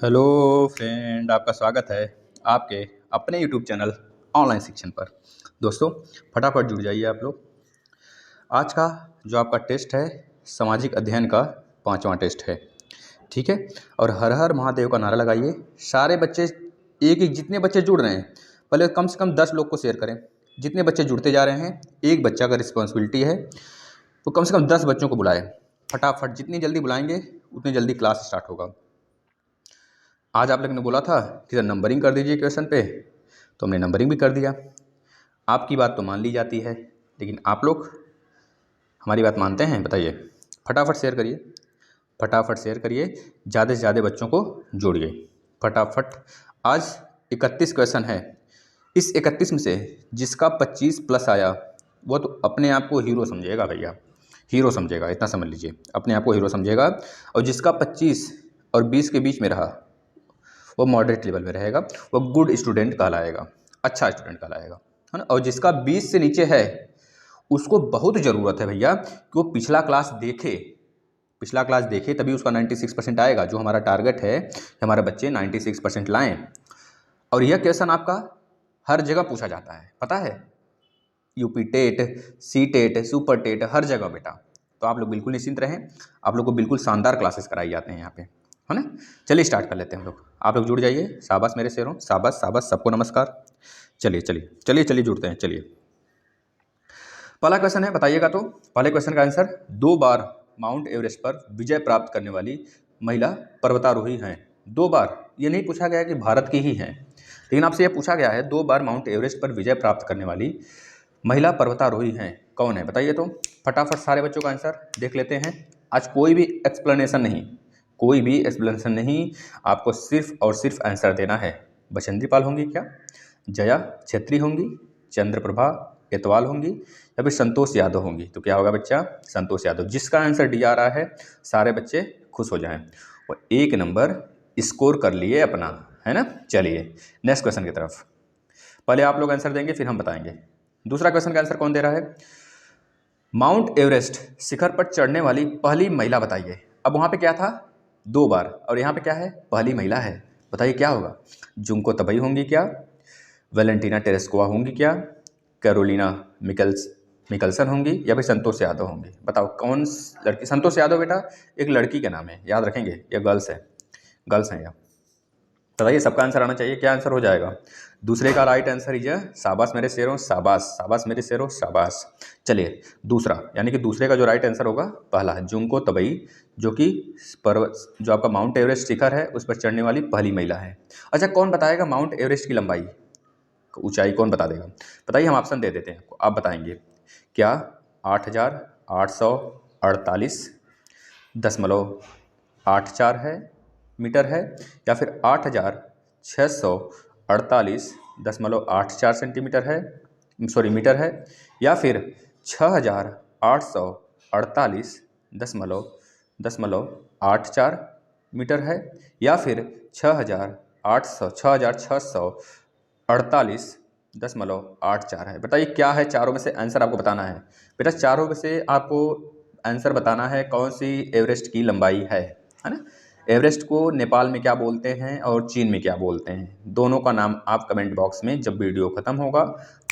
Hello friend, आपका स्वागत है आपके अपने यूट्यूब चैनल ऑनलाइन शिक्षण पर। दोस्तों, फटाफट जुड़ जाइए आप लोग। आज का जो आपका टेस्ट है सामाजिक अध्ययन का 5वां टेस्ट है, ठीक है। और हर हर महादेव का नारा लगाइए। सारे बच्चे एक एक जितने बच्चे जुड़ रहे हैं पहले कम से कम 10 लोग को शेयर करें। जितने बच्चे जुड़ते जा रहे हैं एक बच्चा का रिस्पॉन्सिबिलिटी है, तो कम से कम 10 बच्चों को बुलाएं। फटाफट जितनी जल्दी बुलाएंगे उतनी जल्दी क्लास स्टार्ट होगा। आज आप लोगों ने बोला था कि सर नंबरिंग कर दीजिए क्वेश्चन पे, तो हमने नंबरिंग भी कर दिया। आपकी बात तो मान ली जाती है, लेकिन आप लोग हमारी बात मानते हैं? बताइए। फटाफट शेयर करिए, फटाफट शेयर करिए, ज़्यादा से ज़्यादा बच्चों को जोड़िए फटाफट। आज 31 क्वेश्चन है। इस 31 में से जिसका 25 प्लस आया वो तो अपने आप को हीरो समझेगा भैया, हीरो समझेगा, इतना समझ लीजिए, अपने आप को हीरो समझेगा। और जिसका 25 और 20 के बीच में रहा वो मॉडरेट लेवल में रहेगा, वो गुड स्टूडेंट कहलाएगा, अच्छा स्टूडेंट कहलाएगा, है ना। और जिसका 20 से नीचे है उसको बहुत ज़रूरत है भैया कि वो पिछला क्लास देखे, पिछला क्लास देखे, तभी उसका 96% आएगा। जो हमारा टारगेट है कि हमारे बच्चे 96% लाएं। और यह क्वेश्चन आपका हर जगह पूछा जाता है, पता है, UP TET, C TET, super TET, हर जगह बेटा। तो आप लोग बिल्कुल निश्चिंत रहें, आप लोग को बिल्कुल शानदार क्लासेस कराई जाते हैं यहाँ पे, है ना। चलिए स्टार्ट कर लेते हैं हम लोग। आप लोग जुड़ जाइए। शाबाश मेरे शेरों, शाबाश शाबाश, सबको नमस्कार। चलिए चलिए चलिए चलिए जुड़ते हैं। चलिए, पहला क्वेश्चन है, बताइएगा। तो पहले क्वेश्चन का आंसर, 2 बार माउंट एवरेस्ट पर विजय प्राप्त करने वाली महिला पर्वतारोही हैं। 2 बार, ये नहीं पूछा गया कि भारत की ही हैं, लेकिन आपसे यह पूछा गया है 2 बार माउंट एवरेस्ट पर विजय प्राप्त करने वाली महिला पर्वतारोही हैं, कौन है? बताइए। तो फटाफट सारे बच्चों का आंसर देख लेते हैं। आज कोई भी एक्सप्लेनेशन नहीं, कोई भी एक्सप्लेनेशन नहीं, आपको सिर्फ और सिर्फ आंसर देना है। बचेंद्री पाल होंगी क्या, जया छेत्री होंगी, चंद्रप्रभा एतवाल होंगी, या फिर संतोष यादव होंगी? तो क्या होगा बच्चा? संतोष यादव। जिसका आंसर डी आ रहा है सारे बच्चे खुश हो जाएं और 1 नंबर स्कोर कर लिए अपना, है ना। चलिए नेक्स्ट क्वेश्चन की तरफ। पहले आप लोग आंसर देंगे फिर हम बताएंगे। दूसरा क्वेश्चन का आंसर कौन दे रहा है? माउंट एवरेस्ट शिखर पर चढ़ने वाली पहली महिला बताइए। अब वहाँ पे क्या था? 2 बार, और यहाँ पे क्या है? पहली महिला है। बताइए क्या होगा? जुंको तबई होंगी क्या, वेलेंटीना टेरेस्कोवा होंगी क्या, कैरोलिना मिकलसन होंगी, या फिर संतोष यादव होंगी? बताओ कौन लड़की? संतोष यादव बेटा एक लड़की का नाम है, याद रखेंगे, या गर्ल्स है, गर्ल्स हैं या? बताइए, सबका आंसर आना चाहिए। क्या आंसर हो जाएगा? दूसरे का राइट आंसर इज शाबाश मेरे शेरों, शाबाश शाबाश मेरे शेरों, शाबाश। चलिए दूसरा, यानी कि दूसरे का जो राइट आंसर होगा पहला है जुंको तबई, जो कि पर्वत, जो आपका माउंट एवरेस्ट शिखर है उस पर चढ़ने वाली पहली महिला है। अच्छा, कौन बताएगा माउंट एवरेस्ट की लंबाई, ऊंचाई कौन बता देगा? बताइए, हम ऑप्शन दे देते हैं आपको, आप बताएंगे। क्या 8,848.84 है, मीटर है, या फिर 8,648.84 सेंटीमीटर है, सॉरी मीटर है, या फिर 6,848.84 मीटर है, या फिर 6,648.84 है? बताइए क्या है चारों में से? आंसर आपको बताना है बेटा। चारों में से आपको आंसर बताना है कौन सी एवरेस्ट की लंबाई है ना। एवरेस्ट को नेपाल में क्या बोलते हैं और चीन में क्या बोलते हैं, दोनों का नाम आप कमेंट बॉक्स में जब वीडियो खत्म होगा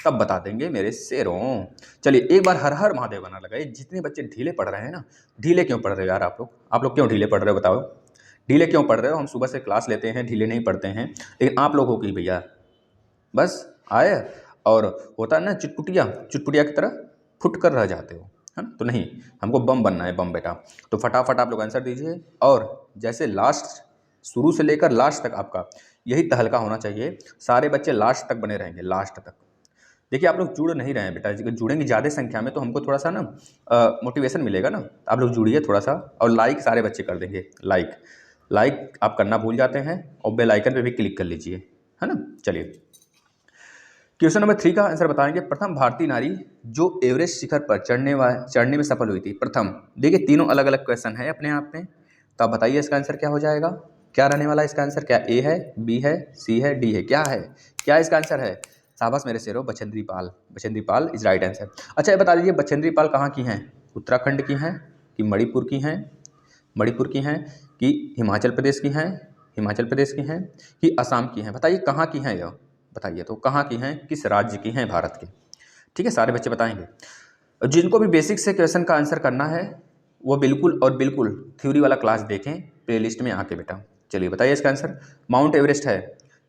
तब बता देंगे मेरे शेरों। चलिए एक बार हर हर महादेव बना लगाइए। जितने बच्चे ढीले पढ़ रहे हैं ना, ढीले क्यों पढ़ रहे हो यार आप लोग क्यों ढीले पढ़ रहे हो? बताओ ढीले क्यों पढ़ रहे हो? हम सुबह से क्लास लेते हैं, ढीले नहीं पढ़ते हैं, लेकिन आप लोगों की भैया बस आए और होता है ना चुटपुटिया, चुटपुटिया की तरह फुट कर रह जाते हो, है ना। तो नहीं, हमको बम बनना है, बम बेटा। तो फटाफट आप लोग आंसर दीजिए। और जैसे लास्ट, शुरू से लेकर लास्ट तक आपका यही तहलका होना चाहिए। सारे बच्चे लास्ट तक बने रहेंगे, लास्ट तक। देखिए आप लोग जुड़ नहीं रहे हैं बेटा, जुड़ेंगे ज़्यादा संख्या में तो हमको थोड़ा सा ना मोटिवेशन मिलेगा ना। आप लोग जुड़िए थोड़ा सा, और लाइक सारे बच्चे कर देंगे। लाइक लाइक आप करना भूल जाते हैं, और बेल आइकन पे भी क्लिक कर लीजिए, है ना। चलिए क्वेश्चन नंबर 3 का आंसर बताएंगे। प्रथम भारतीय नारी जो एवरेस्ट शिखर पर चढ़ने में सफल हुई थी, प्रथम। देखिए तीनों अलग अलग क्वेश्चन है अपने आप में, तो आप बताइए इसका आंसर क्या हो जाएगा? क्या रहने वाला है इसका आंसर? क्या ए है, बी है, सी है, डी है? क्या है, क्या इसका आंसर है? शाबाश मेरे शेरों, Bachendri Pal. Bachendri Pal is right answer. अच्छा ये बता दीजिए, बचेंद्री पाल कहाँ की हैं? उत्तराखंड की हैं कि मणिपुर की हैं, मणिपुर की हैं कि हिमाचल प्रदेश की हैं, हिमाचल प्रदेश की हैं कि असम की हैं? बताइए कहाँ की हैं यह, बताइए तो कहाँ की हैं, किस राज्य की हैं भारत के? ठीक है, सारे बच्चे बताएंगे। जिनको भी बेसिक से क्वेश्चन का आंसर करना है वो बिल्कुल और बिल्कुल थ्योरी वाला क्लास देखें प्लेलिस्ट में आके बेटा। चलिए बताइए इसका आंसर। माउंट एवरेस्ट है,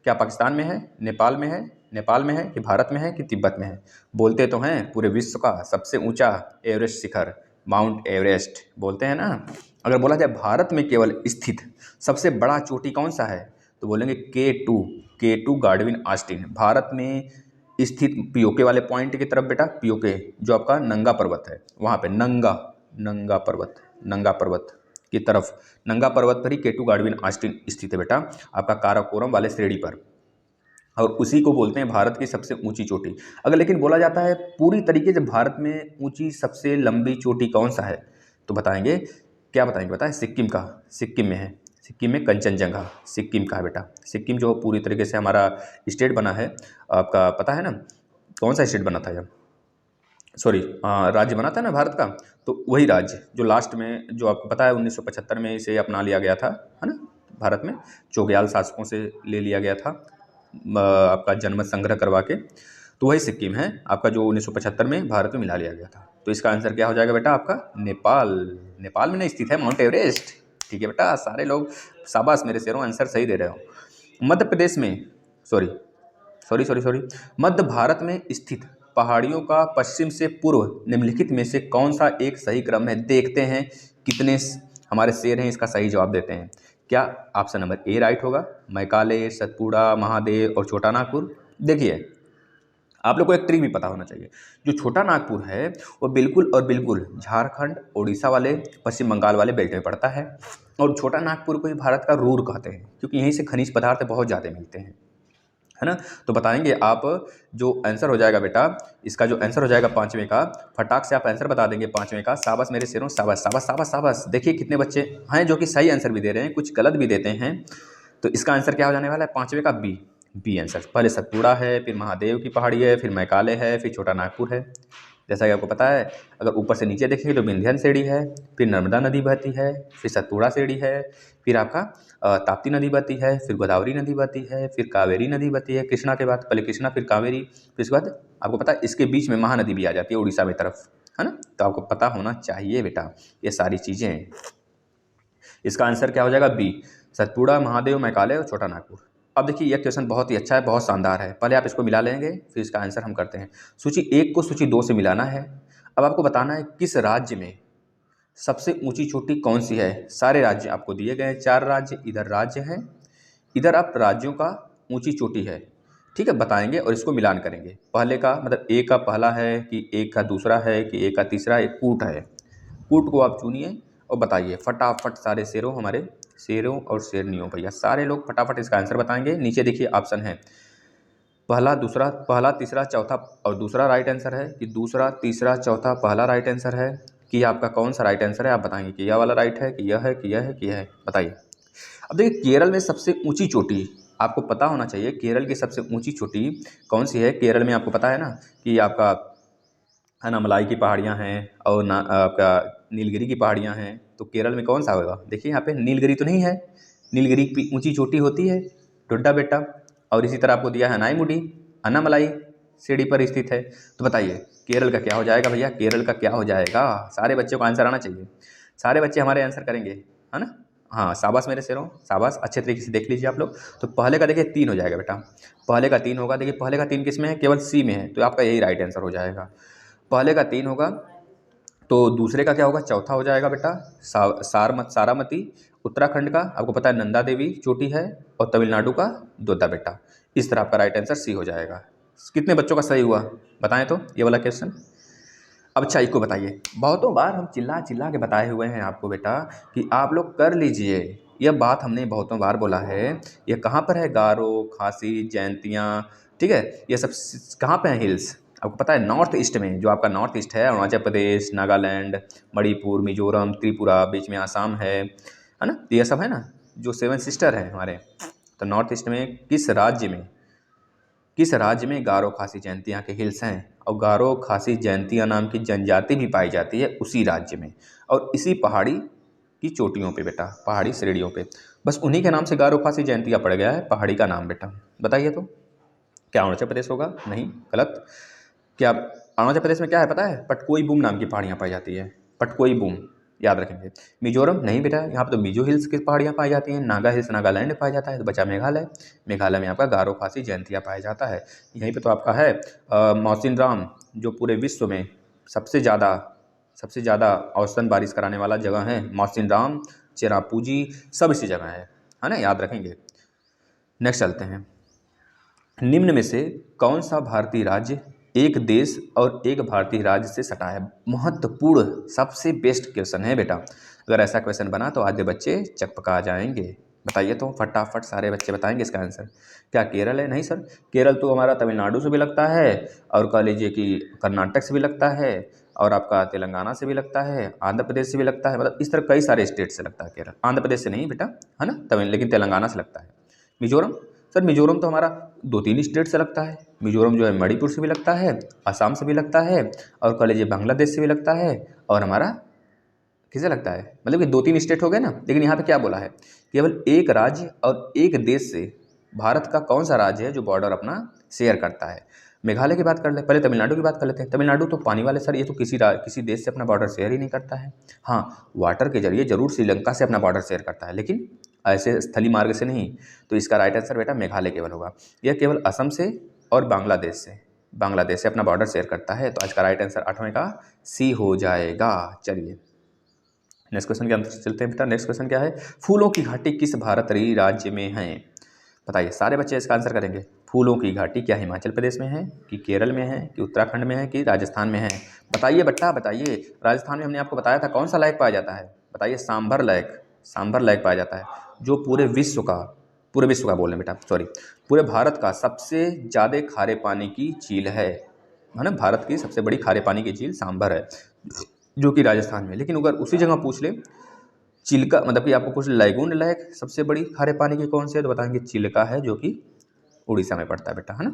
क्या पाकिस्तान में है, नेपाल में है, नेपाल में है कि भारत में है कि तिब्बत में है? बोलते तो हैं पूरे विश्व का सबसे ऊंचा एवरेस्ट शिखर माउंट एवरेस्ट बोलते हैं ना। अगर बोला जाए भारत में केवल स्थित सबसे बड़ा चोटी कौन सा है, तो बोलेंगे के टू गार्डविन ऑस्टिन। भारत में स्थित पीओके वाले पॉइंट की तरफ बेटा, पीओके जो आपका नंगा पर्वत है वहाँ पे, नंगा पर्वत की तरफ, नंगा पर्वत पर ही के टू गार्डविन ऑस्टिन स्थित है बेटा, आपका काराकोरम वाले श्रेणी पर। और उसी को बोलते हैं भारत की सबसे ऊंची चोटी। अगर लेकिन बोला जाता है पूरी तरीके से भारत में ऊंची सबसे लंबी चोटी कौन सा है, तो बताएंगे, क्या बताएंगे बताएं, सिक्किम का, सिक्किम में है, सिक्किम में कंचनजंगा सिक्किम का है बेटा। सिक्किम जो पूरी तरीके से हमारा स्टेट बना है, आपका पता है ना कौन सा स्टेट बना था यह, सॉरी राज्य बना था ना भारत का, तो वही राज्य जो लास्ट में, जो आपको पता है 1975 में इसे अपना लिया गया था, है ना, भारत में चोग्याल शासकों से ले लिया गया था आपका जनमत संग्रह करवा के, तो वही सिक्किम है आपका जो 1975 में भारत में मिला लिया गया था। तो इसका आंसर क्या हो जाएगा बेटा आपका, नेपाल। नेपाल में नहीं स्थित है माउंट एवरेस्ट। ठीक है बेटा, सारे लोग शाबाश मेरे शेरों, आंसर सही दे रहे हो। मध्य प्रदेश में, सॉरी सॉरी सॉरी सॉरी मध्य भारत में स्थित पहाड़ियों का पश्चिम से पूर्व निम्नलिखित में से कौन सा एक सही क्रम है? देखते हैं कितने हमारे शेर हैं इसका सही जवाब देते हैं। क्या ऑप्शन नंबर ए राइट होगा, मैकाले, सतपुड़ा, महादेव और छोटा नागपुर? देखिए आप लोग को एक ट्रिक भी पता होना चाहिए, जो छोटा नागपुर है वो बिल्कुल और बिल्कुल झारखंड, उड़ीसा वाले, पश्चिम बंगाल वाले बेल्ट में पड़ता है। और छोटा नागपुर को ही भारत का रूर कहते हैं क्योंकि यहीं से खनिज पदार्थ बहुत ज़्यादा मिलते हैं, है ना। तो बताएंगे आप, जो आंसर हो जाएगा बेटा, इसका जो आंसर हो जाएगा पाँचवें का, फटाक से आप आंसर बता देंगे पाँचवें का। शाबाश मेरे शेरों, शाबाश शाबाश शाबाश शाबाश। देखिए कितने बच्चे हैं जो कि सही आंसर भी दे रहे हैं, कुछ गलत भी देते हैं। तो इसका आंसर क्या हो जाने वाला है पाँचवें का, बी आंसर। पहले सतपुड़ा है, फिर महादेव की पहाड़ी है, फिर मैकाले है, फिर छोटा नागपुर है। जैसा कि आपको पता है, अगर ऊपर से नीचे देखेंगे तो विंध्यन श्रेणी है, फिर नर्मदा नदी बहती है, फिर सतपुड़ा श्रेणी है, फिर आपका ताप्ती नदी बहती है, फिर गोदावरी नदी बहती है, फिर कावेरी नदी बहती है कृष्णा के बाद, पहले कृष्णा फिर कावेरी, फिर इसके बाद आपको पता है इसके बीच में महानदी भी आ जाती है उड़ीसा में तरफ, है ना। तो आपको पता होना चाहिए बेटा ये सारी चीज़ें। इसका आंसर क्या हो जाएगा, बी, सतपुड़ा, महादेव, मैकाले और छोटा नागपुर। अब देखिए यह क्वेश्चन बहुत ही अच्छा है, बहुत शानदार है। पहले आप इसको मिला लेंगे फिर इसका आंसर हम करते हैं। सूची 1 को सूची 2 से मिलाना है। अब आपको बताना है किस राज्य में सबसे ऊंची चोटी कौन सी है। सारे राज्य आपको दिए गए हैं, 4 राज्य, इधर राज्य हैं, इधर आप राज्यों का ऊंची चोटी है, ठीक है, बताएंगे और इसको मिलान करेंगे। पहले का मतलब ए का पहला है कि ए का दूसरा है कि ए का तीसरा है, कूट है, कूट को आप चुनिए और बताइए फटाफट। सारे शेरों, हमारे शेरों और शेरनियों भैया सारे लोग फटाफट इसका आंसर बताएंगे। नीचे देखिए ऑप्शन है, पहला दूसरा, पहला तीसरा चौथा और दूसरा राइट आंसर है कि दूसरा तीसरा चौथा पहला राइट आंसर है कि आपका कौन सा राइट आंसर है। आप बताएंगे कि यह वाला राइट है कि यह है कि यह है कि यह है, बताइए। अब देखिए केरल में सबसे ऊंची चोटी आपको पता होना चाहिए, केरल की सबसे ऊंची चोटी कौन सी है। केरल में आपको पता है ना कि आपका अनामलाई की पहाड़ियाँ हैं और ना आपका नीलगिरी की पहाड़ियाँ हैं। तो केरल में कौन सा होगा, देखिए यहाँ पे नीलगिरी तो नहीं है, नीलगिरी की ऊंची चोटी होती है टोड्डा बेटा। और इसी तरह आपको दिया है अनाईमुडी, अनामलाई सीढ़ी पर स्थित है। तो बताइए केरल का क्या हो जाएगा भैया, केरल का क्या हो जाएगा। सारे बच्चों को आंसर आना चाहिए, सारे बच्चे हमारे आंसर करेंगे, है ना। हाँ शाबाश मेरे शेरों, शाबाश, अच्छे तरीके से देख लीजिए आप लोग। तो पहले का देखिए 3 हो जाएगा बेटा, पहले का 3 होगा। देखिए पहले का 3 किस में है, केवल सी में है, तो आपका यही राइट आंसर हो जाएगा। पहले का 3 होगा तो दूसरे का क्या होगा, चौथा हो जाएगा बेटा, सारामती उत्तराखंड का, आपको पता है नंदा देवी चोटी है, और तमिलनाडु का दोद्दा बेटा। इस तरह आपका राइट आंसर सी हो जाएगा। कितने बच्चों का सही हुआ बताएं तो ये वाला क्वेश्चन। अब अच्छा इसको बताइए, बहुतों बार हम चिल्ला चिल्ला के बताए हुए हैं आपको बेटा कि आप लोग कर लीजिए, यह बात हमने बहुतों बार बोला है। ये कहाँ पर है, गारो, खासी, जयंतियाँ, ठीक है, ये सब कहाँ पे हैं हिल्स, आपको पता है नॉर्थ ईस्ट में, जो आपका नॉर्थ ईस्ट है, अरुणाचल प्रदेश, नागालैंड, मणिपुर, मिजोरम, त्रिपुरा, बीच में आसाम है ना, तो ये सब है ना जो 7 सिस्टर हैं हमारे। तो नॉर्थ ईस्ट में किस राज्य में गारो, खासी, जयंतिया के हिल्स हैं, और गारो, खासी, जयंतिया नाम की जनजाति भी पाई जाती है उसी राज्य में और इसी पहाड़ी की चोटियों पे बेटा, पहाड़ी श्रेणियों पे। बस उन्हीं के नाम से गारो खासी जयंतिया पड़ गया है पहाड़ी का नाम बेटा। बताइए तो क्या अरुणाचल प्रदेश होगा? नहीं, गलत। क्या अरुणाचल प्रदेश में क्या है पता है? पटकोई बूम नाम की पहाड़ियाँ पाई जाती है, पटकोई बूम, याद रखेंगे। मिजोरम नहीं बेटा, यहाँ पर तो मिजो हिल्स की पहाड़ियाँ पाई जाती हैं। नागा हिल्स नागालैंड में पाया जाता है। तो बचा मेघालय, मेघालय में आपका गारो खासी जयंतिया पाया जाता है। यहीं पे तो आपका है मौसिनराम, जो पूरे विश्व में सबसे ज़्यादा औसतन बारिश कराने वाला जगह है। मौसिनराम, चेरापूंजी, सब इसी जगह है ना, याद रखेंगे। नेक्स्ट चलते हैं। निम्न में से कौन सा भारतीय राज्य एक देश और एक भारतीय राज्य से सटा है? महत्वपूर्ण, सबसे बेस्ट क्वेश्चन है बेटा। अगर ऐसा क्वेश्चन बना तो आधे बच्चे चकपका जाएंगे। बताइए तो फटाफट, सारे बच्चे बताएंगे इसका आंसर। क्या केरल है? नहीं सर, केरल तो हमारा तमिलनाडु से भी लगता है, और कह लीजिए कि कर्नाटक से भी लगता है, और आपका तेलंगाना से भी लगता है, आंध्र प्रदेश से भी लगता है। मतलब इस तरह कई सारे स्टेट से लगता है केरल। आंध्र प्रदेश से नहीं बेटा, है ना, लेकिन तेलंगाना से लगता है। मिजोरम, सर मिजोरम तो हमारा 2-3 स्टेट से लगता है। मिजोरम जो है मणिपुर से भी लगता है, असम से भी लगता है, और कह लीजिए बांग्लादेश से भी लगता है, और हमारा किसे लगता है? मतलब कि 2-3 स्टेट हो गए ना। लेकिन यहाँ पे क्या बोला है? केवल एक राज्य और एक देश से भारत का कौन सा राज्य है जो बॉर्डर अपना शेयर करता है? मेघालय की बात कर ले, पहले तमिलनाडु की बात कर लेते हैं। तमिलनाडु तो पानी वाले सर, ये तो किसी देश से अपना बॉर्डर शेयर ही नहीं करता है। हाँ, वाटर के जरिए जरूर श्रीलंका से अपना बॉर्डर शेयर करता है, लेकिन ऐसे स्थलीय मार्ग से नहीं। तो इसका राइट आंसर बेटा मेघालय केवल होगा। यह केवल असम से और बांग्लादेश से अपना बॉर्डर शेयर करता है। तो आज का राइट आंसर 8वें का सी हो जाएगा। चलिए नेक्स्ट क्वेश्चन के अंदर चलते हैं बेटा। नेक्स्ट क्वेश्चन क्या है? फूलों की घाटी किस भारतीय राज्य में है? बताइए, सारे बच्चे इसका आंसर करेंगे। फूलों की घाटी क्या हिमाचल प्रदेश में है, कि केरल में है, कि उत्तराखंड में है, कि राजस्थान में है? बताइए बेटा बताइए। राजस्थान में हमने आपको बताया था कौन सा लेक पाया जाता है? बताइए, सांभर लेक पाया जाता है, जो पूरे विश्व का बोल रहे हैं बेटा, सॉरी, पूरे भारत का सबसे ज़्यादा खारे पानी की झील है ना। भारत की सबसे बड़ी खारे पानी की झील सांभर है, जो कि राजस्थान में। लेकिन अगर उसी जगह पूछ ले चिल्का, मतलब कि आपको पूछ लैगून लेक सबसे बड़ी खारे पानी की कौन सी है, तो बताएंगे चिल्का है, जो कि उड़ीसा में पड़ता है बेटा, है ना।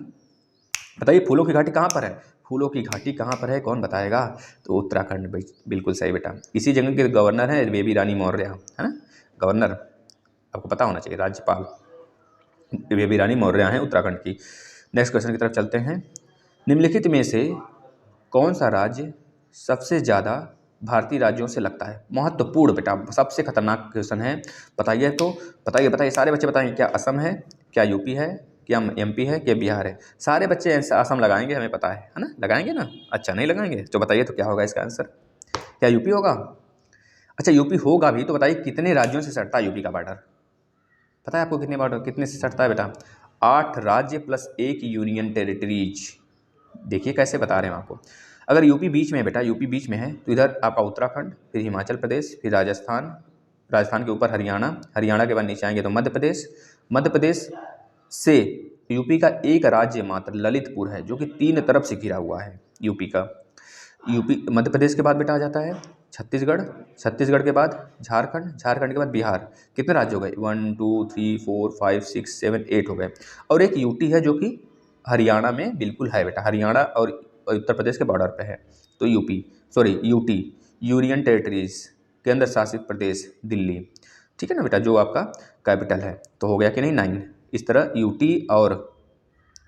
बताइए फूलों की घाटी कहाँ पर है? फूलों की घाटी कहाँ पर है, कौन बताएगा? तो उत्तराखंड, बिल्कुल सही बेटा। इसी जगह के गवर्नर है बेबी रानी मौर्य, है ना। गवर्नर आपको पता होना चाहिए, राज्यपाल बेबी रानी मौर्य हैं उत्तराखंड की। नेक्स्ट क्वेश्चन की तरफ चलते हैं। निम्नलिखित में से कौन सा राज्य सबसे ज़्यादा भारतीय राज्यों से लगता है? महत्वपूर्ण बेटा, सबसे खतरनाक क्वेश्चन है। बताइए तो बताइए सारे बच्चे बताएंगे। क्या असम है, क्या यूपी है, क्या एमपी है, क्या बिहार है? सारे बच्चे असम लगाएंगे, हमें पता है ना, लगाएंगे ना। अच्छा नहीं लगाएंगे तो बताइए तो क्या होगा इसका आंसर? क्या यूपी होगा? अच्छा यूपी होगा भी, तो बताइए कितने राज्यों से सटता है यूपी का बॉर्डर? पता है आपको कितने से सटता है बेटा? 8 राज्य प्लस 1 यूनियन टेरिटरीज। देखिए कैसे बता रहे हैं आपको। अगर यूपी बीच में है बेटा, यूपी बीच में है, तो इधर आपका उत्तराखंड, फिर हिमाचल प्रदेश, फिर राजस्थान के ऊपर हरियाणा के बाद नीचे आएंगे तो मध्य प्रदेश से यूपी का एक राज्य मात्र ललितपुर है, जो कि 3 तरफ से घिरा हुआ है यूपी का। यूपी मध्य प्रदेश के बाद बेटा आ जाता है छत्तीसगढ़ के बाद झारखंड के बाद बिहार। कितने राज्य हो गए? 1 2 3 4 5 6 7 8 हो गए। और एक यूटी है, जो कि हरियाणा में बिल्कुल है बेटा, हरियाणा और उत्तर प्रदेश के बॉर्डर पे है। तो यूटी, यूनियन टेरिटरीज, केंद्र शासित प्रदेश दिल्ली, ठीक है ना बेटा, जो आपका कैपिटल है। तो हो गया कि नहीं 9। इस तरह यूटी और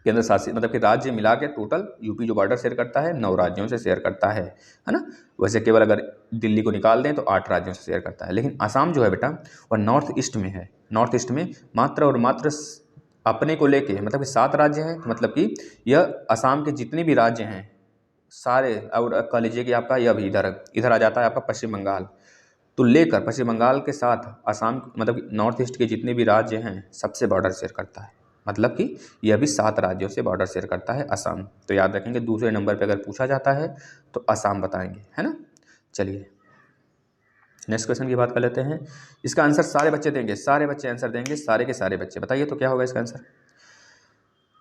केंद्र शासित, मतलब कि राज्य मिला के टोटल यूपी जो बॉर्डर शेयर करता है 9 राज्यों से शेयर करता है ना। वैसे केवल अगर दिल्ली को निकाल दें तो 8 राज्यों से शेयर करता है। लेकिन आसाम जो है बेटा, वह नॉर्थ ईस्ट में है। नॉर्थ ईस्ट में मात्र और मात्र अपने को लेके, मतलब कि 7 राज्य हैं। तो मतलब कि यह असम के जितने भी राज्य हैं सारे, और कह लीजिए कि आपका यह भी इधर आ जाता है आपका पश्चिम बंगाल, तो लेकर पश्चिम बंगाल के साथ असम, मतलब कि नॉर्थ ईस्ट के जितने भी राज्य हैं सबसे बॉर्डर शेयर करता है। मतलब कि यह भी 7 राज्यों से बॉर्डर शेयर करता है असम। तो याद रखेंगे, दूसरे नंबर पे अगर पूछा जाता है तो असम बताएंगे, है ना। चलिए नेक्स्ट क्वेश्चन की बात कर लेते हैं। इसका आंसर सारे बच्चे देंगे, सारे बच्चे आंसर देंगे, सारे के सारे बच्चे। बताइए तो क्या होगा इसका आंसर?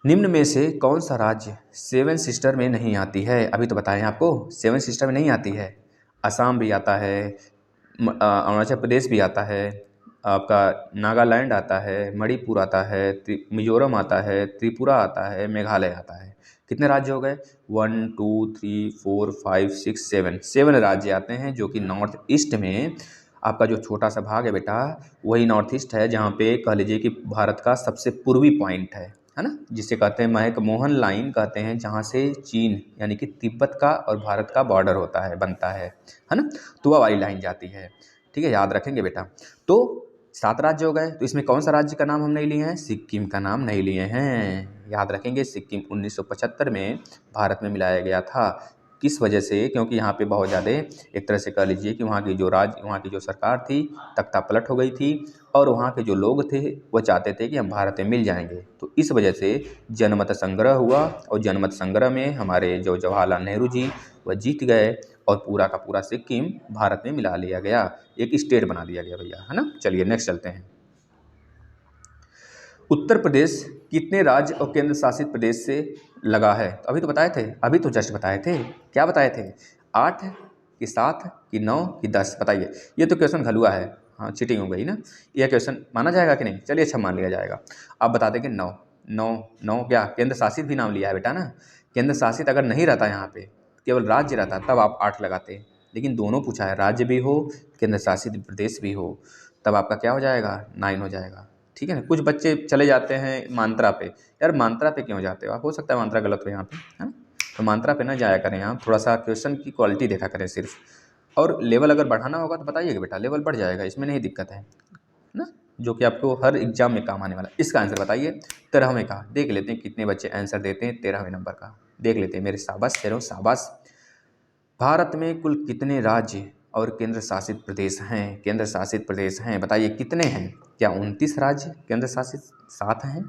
निम्न में से कौन सा राज्य 7 सिस्टर में नहीं आती है? अभी तो बताएं आपको, 7 सिस्टर में नहीं आती है। असम भी आता है, अरुणाचल प्रदेश भी आता है, आपका नागालैंड आता है, मणिपुर आता है, मिजोरम आता है, त्रिपुरा आता है, मेघालय आता है। कितने राज्य हो गए? 1 2 3 4 5 6 7 राज्य आते हैं, जो कि नॉर्थ ईस्ट में आपका जो छोटा सा भाग है बेटा वही नॉर्थ ईस्ट है, जहाँ पे कह लीजिए कि भारत का सबसे पूर्वी पॉइंट है ना, जिसे कहते हैं महक मोहन लाइन कहते हैं, जहाँ से चीन यानी कि तिब्बत का और भारत का बॉर्डर होता है, बनता है ना। तो वह वाली लाइन जाती है, ठीक है, याद रखेंगे बेटा। तो 7 राज्य हो गए, तो इसमें कौन सा राज्य का नाम हम नहीं लिए हैं? सिक्किम का नाम नहीं लिए हैं, याद रखेंगे। सिक्किम 1975 में भारत में मिलाया गया था। किस वजह से? क्योंकि यहाँ पे बहुत ज़्यादा एक तरह से कह लीजिए कि वहाँ की जो सरकार थी तख्ता पलट हो गई थी, और वहाँ के जो लोग थे वो चाहते थे कि हम भारत में मिल जाएंगे। तो इस वजह से जनमत संग्रह हुआ, और जनमत संग्रह में हमारे जो जवाहरलाल नेहरू जी वह जीत गए, और पूरा का पूरा सिक्किम भारत में मिला लिया गया, एक स्टेट बना दिया गया भैया, है ना। चलिए नेक्स्ट चलते हैं। उत्तर प्रदेश कितने राज्य और केंद्र शासित प्रदेश से लगा है? तो अभी तो बताए थे, अभी तो जस्ट बताए थे। क्या बताए थे? 8 कि 7 कि 9 कि 10? बताइए। ये तो क्वेश्चन घलुआ है, हाँ चीटिंग हो गई ना। यह क्वेश्चन माना जाएगा कि नहीं? चलिए अच्छा मान लिया जाएगा। आप बता दें कि 9 9 9 क्या केंद्र शासित भी नाम लिया है बेटा ना। केंद्र शासित अगर नहीं रहता यहाँ पे, केवल राज्य रहता, तब आप 8 लगाते, लेकिन दोनों पूछा है, राज्य भी हो केंद्र शासित प्रदेश भी हो, तब आपका क्या हो जाएगा? 9 हो जाएगा, ठीक है ना। कुछ बच्चे चले जाते हैं मात्रा पे, यार मात्रा पे क्यों जाते हो आप? हो सकता है मात्रा गलत हो यहाँ पे, है ना। तो मात्रा पे ना जाया करें आप, थोड़ा सा क्वेश्चन की क्वालिटी देखा करें सिर्फ। और लेवल अगर बढ़ाना होगा तो बताइएगा बेटा, लेवल बढ़ जाएगा, इसमें नहीं दिक्कत है ना, जो कि आपको हर एग्जाम में काम आने वाला है। इसका आंसर बताइए 13वें का। देख लेते हैं कितने बच्चे आंसर देते हैं 13वें नंबर का, देख लेते हैं मेरे शाबाश शेरों शाबाश। भारत में कुल कितने राज्य और केंद्र शासित प्रदेश हैं? केंद्र शासित प्रदेश हैं, बताइए कितने हैं? क्या 29 राज्य केंद्र शासित 7 हैं?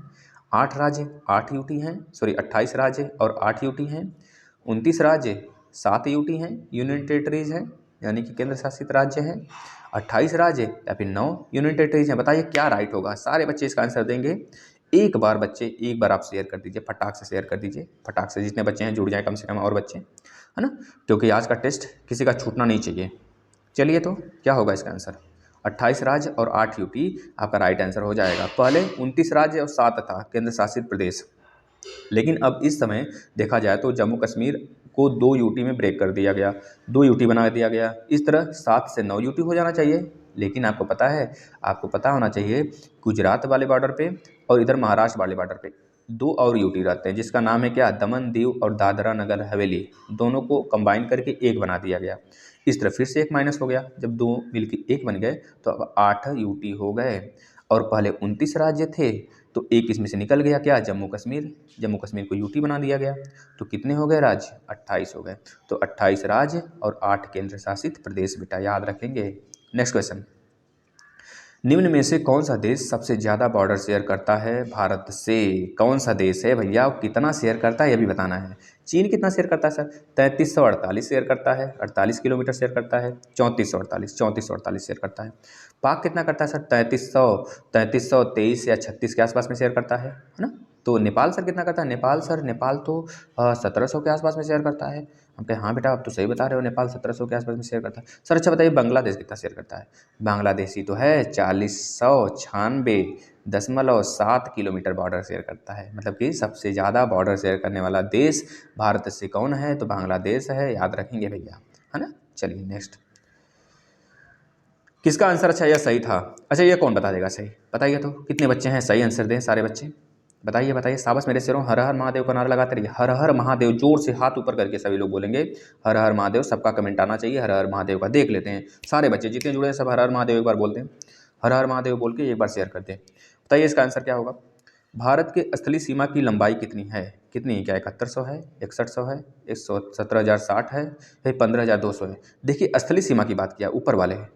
8 राज्य 8 यूटी हैं, सॉरी 28 राज्य और 8 यूटी हैं, 29 राज्य 7 यूटी हैं, यूनियन टेरिटरीज हैं, यानी कि केंद्र शासित राज्य हैं, 28 राज्य या फिर 9 यूनियन टेरिटरीज हैं। बताइए क्या राइट होगा? सारे बच्चे इसका आंसर देंगे। एक बार बच्चे, एक बार आप शेयर कर दीजिए, फटाक से शेयर कर दीजिए, फटाक से, जितने बच्चे हैं जुड़ जाए कम से कम और बच्चे, है ना, क्योंकि आज का टेस्ट किसी का छूटना नहीं चाहिए। चलिए तो क्या होगा इसका आंसर? 28 राज्य और 8 यूटी आपका राइट आंसर हो जाएगा। पहले 29 राज्य और 7 था केंद्र शासित प्रदेश, लेकिन अब इस समय देखा जाए तो जम्मू कश्मीर को 2 यूटी में ब्रेक कर दिया गया, 2 यूटी बना दिया गया। इस तरह 7 से 9 यूटी हो जाना चाहिए, लेकिन आपको पता है, आपको पता होना चाहिए, गुजरात वाले बॉर्डर पे और इधर महाराष्ट्र वाले बॉर्डर पे 2 और यूटी रहते हैं, जिसका नाम है क्या? दमन दीव और दादरा नगर हवेली, दोनों को कंबाइन करके एक बना दिया गया। इस तरह फिर से एक माइनस हो गया, जब 2 मिलकर एक बन गए तो अब 8 यूटी हो गए, और पहले 29 राज्य थे तो एक इसमें से निकल गया, क्या? जम्मू कश्मीर। जम्मू कश्मीर को यूटी बना दिया गया, तो कितने हो गए राज्य? 28 हो गए। तो 28 राज्य और 8 केंद्र शासित प्रदेश बेटा, याद रखेंगे। नेक्स्ट क्वेश्चन, निम्न में से कौन सा देश सबसे ज़्यादा बॉर्डर शेयर करता है भारत से? कौन सा देश है भैया, और कितना शेयर करता है ये भी बताना है। चीन कितना शेयर करता है सर? 3348 शेयर करता है, 48 किलोमीटर शेयर करता है। 3448 शेयर करता है। पाक कितना करता है सर? 3323 या 36 के आसपास में शेयर करता है ना। तो नेपाल सर कितना करता है? नेपाल तो 1700 के आसपास में शेयर करता है। हम कहे हाँ बेटा आप तो सही बता रहे हो, नेपाल 1700 के आसपास में शेयर करता है। सर अच्छा बताइए बांग्लादेश कितना शेयर करता है? बांग्लादेशी तो है 4096.7 किलोमीटर बॉर्डर शेयर करता है, मतलब कि सबसे ज़्यादा बॉर्डर शेयर करने वाला देश भारत से कौन है? तो बांग्लादेश है, याद रखेंगे भैया, है ना। चलिए नेक्स्ट, किसका आंसर अच्छा या सही था? अच्छा ये कौन बता देगा सही? बताइए तो, कितने बच्चे हैं सही आंसर दें सारे बच्चे? बताइए बताइए, शाबाश मेरे शेरों, हर हर महादेव का नारा लगाते रहिए। हर हर महादेव, जोर से हाथ ऊपर करके सभी लोग बोलेंगे हर हर महादेव। सबका कमेंट आना चाहिए हर हर महादेव का। देख लेते हैं सारे बच्चे जितने जुड़े हैं सब हर हर महादेव एक बार बोलते हैं, हर हर महादेव बोल के एक बार शेयर करते हैं। बताइए इसका आंसर क्या होगा? भारत के स्थलीय सीमा की लंबाई कितनी है? कितनी? क्या 7100 है, 6100 है, 117,060 है, या 15,200 है? देखिए स्थलीय सीमा की बात किया, ऊपर वाले है,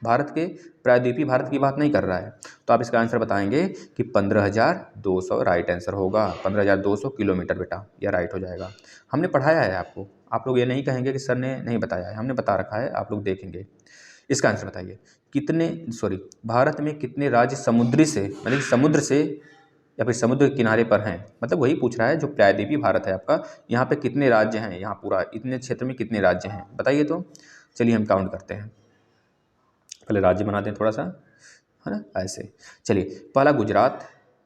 भारत के प्रायद्वीपीय भारत की बात नहीं कर रहा है। तो आप इसका आंसर बताएंगे कि 15,200 राइट आंसर होगा। 15,200 किलोमीटर बेटा, यह राइट हो जाएगा। हमने पढ़ाया है आपको, आप लोग ये नहीं कहेंगे कि सर ने नहीं बताया है, हमने बता रखा है, आप लोग देखेंगे। इसका आंसर बताइए, भारत में कितने राज्य समुद्री से, मतलब समुद्र से या फिर समुद्र के किनारे पर हैं? मतलब वही पूछ रहा है जो प्रायद्वीपीय भारत है आपका, यहाँ पे कितने राज्य हैं, यहाँ पूरा इतने क्षेत्र में कितने राज्य हैं बताइए तो। चलिए हम काउंट करते हैं, पहले राज्य बनाते हैं थोड़ा सा, है ना, ऐसे। चलिए पहला गुजरात,